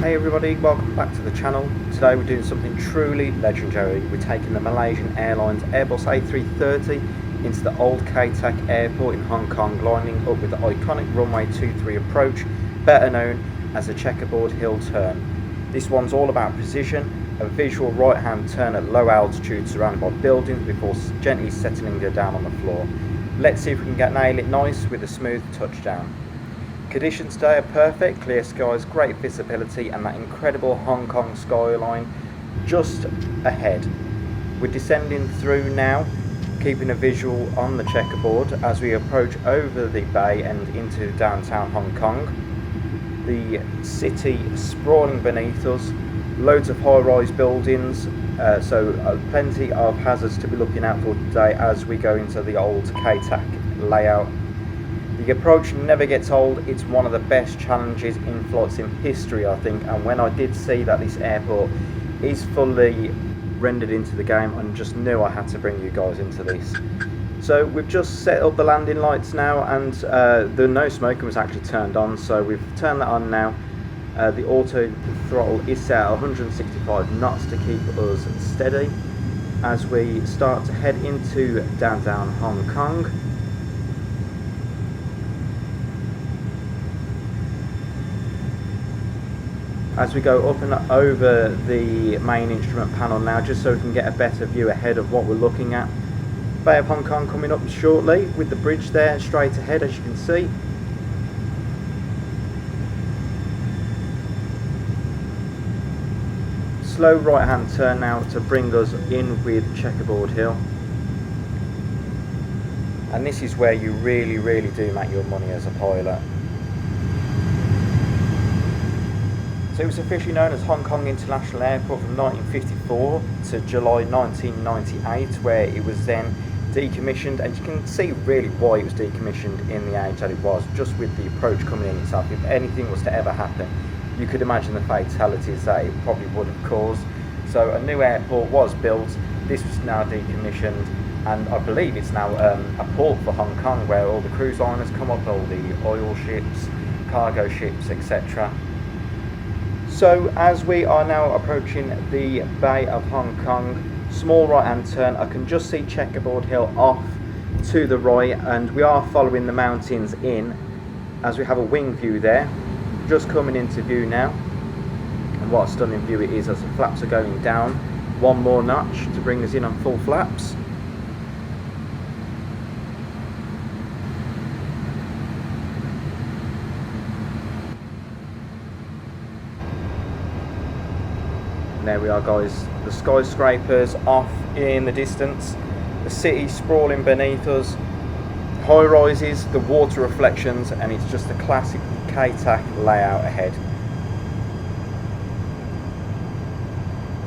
Hey everybody, welcome back to the channel. Today we're doing something truly legendary. We're taking the Malaysian Airlines Airbus A330 into the old K-Tak airport in Hong Kong, lining up with the iconic Runway 23 approach, better known as the Checkerboard hill turn. This one's all about precision, a visual right hand turn at low altitude surrounded by buildings before gently settling down on the floor. Let's see if we can nail it nice with a smooth touchdown. Conditions today are perfect, clear skies, great visibility and that incredible Hong Kong skyline just ahead. We're descending through now, keeping a visual on the checkerboard as we approach over the bay and into downtown Hong Kong. The city sprawling beneath us, loads of high-rise buildings, so plenty of hazards to be looking out for today as we go into the old K-Tak layout. The approach never gets old. It's one of the best challenges in flights in history, I think, and when I did see that this airport is fully rendered into the game, I just knew I had to bring you guys into this. So we've just set up the landing lights now, and the no smoking was actually turned on, so we've turned that on now. The auto throttle is set at 165 knots to keep us steady as we start to head into downtown Hong Kong. As we go up and over the main instrument panel now, just so we can get a better view ahead of what we're looking at. Bay of Hong Kong coming up shortly with the bridge there straight ahead, as you can see. Slow right hand turn now to bring us in with Checkerboard Hill. And this is where you really do make your money as a pilot. So it was officially known as Hong Kong International Airport from 1954 to July 1998, where it was then decommissioned, and you can see really why it was decommissioned in the age that it was, just with the approach coming in itself. If anything was to ever happen, you could imagine the fatalities that it probably would have caused. So a new airport was built, this was now decommissioned, and I believe it's now a port for Hong Kong where all the cruise liners come up, all the oil ships, cargo ships, etc. So as we are now approaching the Bay of Hong Kong, small right hand turn, I can just see Checkerboard Hill off to the right, and we are following the mountains in as we have a wing view there, just coming into view now. And what a stunning view it is as the flaps are going down one more notch to bring us in on full flaps. There we are, guys, the skyscrapers off in the distance, the city sprawling beneath us, high rises, the water reflections, and it's just a classic K-Tak layout ahead.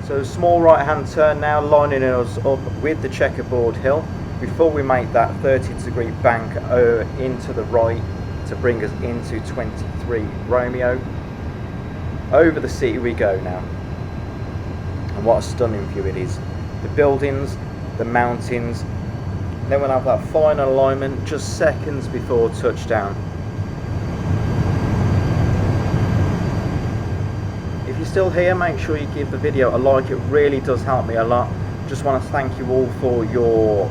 So small right hand turn now, lining us up with the Checkerboard Hill before we make that 30-degree bank into the right to bring us into 23 Romeo. Over the city we go now. And what a stunning view it is. The buildings, the mountains, then we'll have that final alignment just seconds before touchdown. If you're still here, make sure you give the video a like, it really does help me a lot. Just want to thank you all for your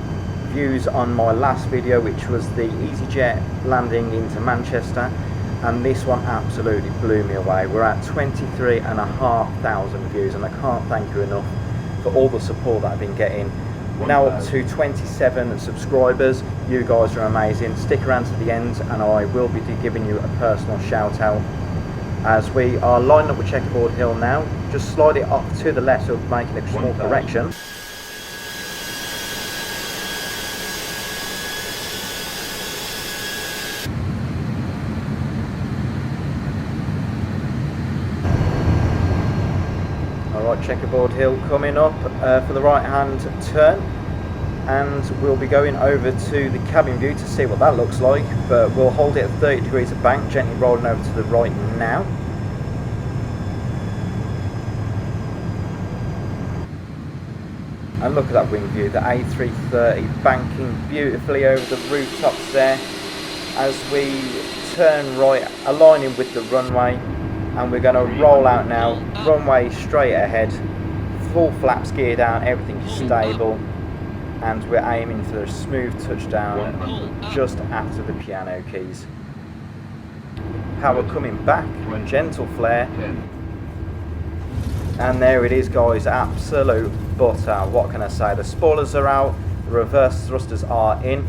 views on my last video, which was the EasyJet landing into Manchester. And this one absolutely blew me away. We're at 23,500 views, and I can't thank you enough for all the support that I've been getting. Now up to 27 subscribers. You guys are amazing. Stick around to the end and I will be giving you a personal shout out as we are lining up with Checkerboard Hill now. Just slide it off to the left, so making a small correction. Alright, Checkerboard Hill coming up for the right hand turn, and we'll be going over to the cabin view to see what that looks like, but we'll hold it at 30 degrees of bank, gently rolling over to the right now. And look at that wing view, the A330 banking beautifully over the rooftops there as we turn right, aligning with the runway. and we're going to roll out now. Runway straight ahead, full flaps gear down, everything's stable, and we're aiming for a smooth touchdown just after the piano keys. Power coming back, gentle flare, and there it is guys, absolute butter. What can I say? The spoilers are out, the reverse thrusters are in,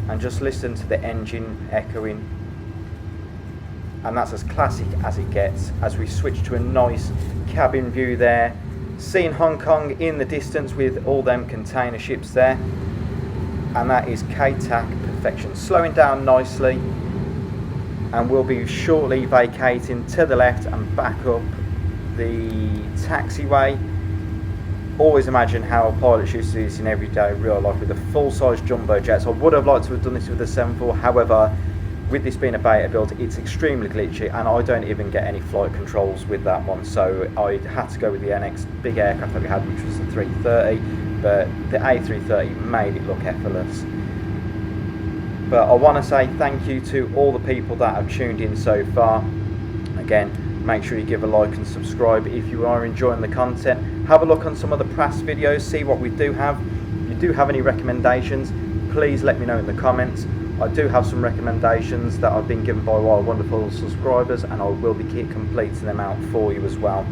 and just listen to the engine echoing, and that's as classic as it gets as we switch to a nice cabin view there, seeing Hong Kong in the distance with all them container ships there, and that is K-TAC perfection. Slowing down nicely, and we'll be shortly vacating to the left and back up the taxiway. Always imagine how pilots used to do this in everyday real life with the full-size jumbo jets. I would have liked to have done this with the 747, however, with this being a beta build, it's extremely glitchy, and I don't even get any flight controls with that one, so I had to go with the next big aircraft that we had, which was the 330, but the A330 made it look effortless. But I want to say thank you to all the people that have tuned in so far. Again, make sure you give a like and subscribe if you are enjoying the content. Have a look on some of the past videos, see what we do have. If you do have any recommendations, please let me know in the comments. I do have some recommendations that I've been given by our wonderful subscribers, and I will be completing them out for you as well.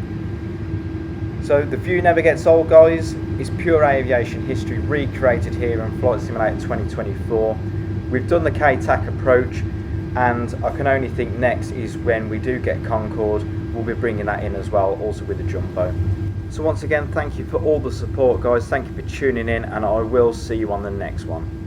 So the view never gets old guys. It's pure aviation history recreated here in Flight Simulator 2024. We've done the K-TAC approach, and I can only think next is when we do get Concorde, we'll be bringing that in as well, also with the Jumbo. So once again, thank you for all the support guys, thank you for tuning in, and I will see you on the next one.